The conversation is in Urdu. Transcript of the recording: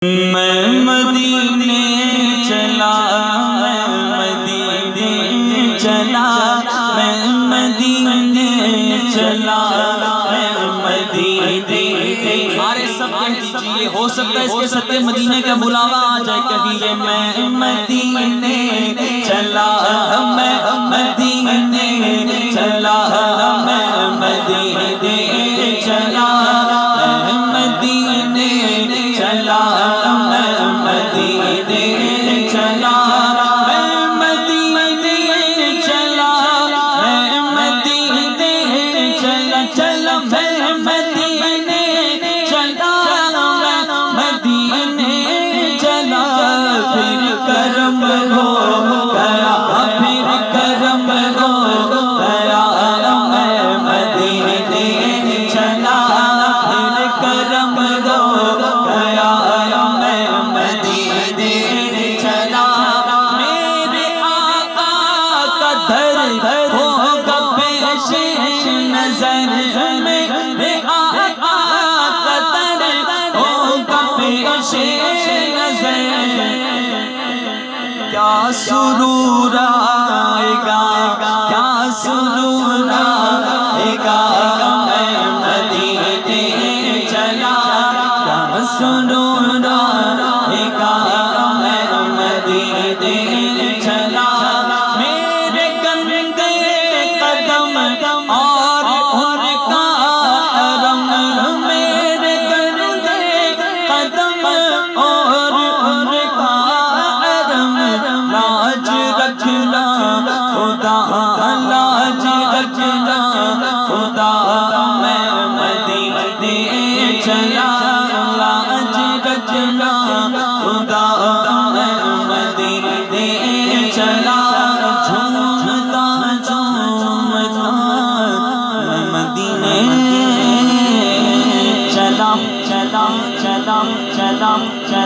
میں مدینے چلا، میں مدینے چلا، میں مدینے چلا، میں مدینے۔ سارے سب کہہ دیجئے، ہو سکتا ہے اس کے ساتھ مدینے کا بلاوا آ جائے۔ کہیے میں مدینے چلا، میں مدینے چلا، میں مدینے چلا، میں مدینے چلا، میں مدینے چلا، میں مدینے چلا، میں مدینے چلا، چلا میں مدینے چلا، میں مدینے چلا۔ پھر کرم ہو گیا، پھر کرم ہو گیا، میں مدینے چلا، پھر کرم ہو گیا، میں مدینے چلا۔ میرے آقا کا در ہوگا پیش نظر، میرے آقا کا در ہوگا پیش نظر۔ کیا سرور آئے گا، کیا سرور آئے گا، میں مدینے چلا، کیا سرور آئے گا، میں مدینے چلا۔ میرے گندے قدم اور ان کا حرم، میرے گندے قدم اور ان کا حرم، لاج رکھنا خدا، لاج رکھنا خدا، میں مدینے چلا، لاج رکھنا خدا، میں مدینے چلا۔ جھومتا جھومتا میں مدینے چلا، چلا چلا چلا چلا۔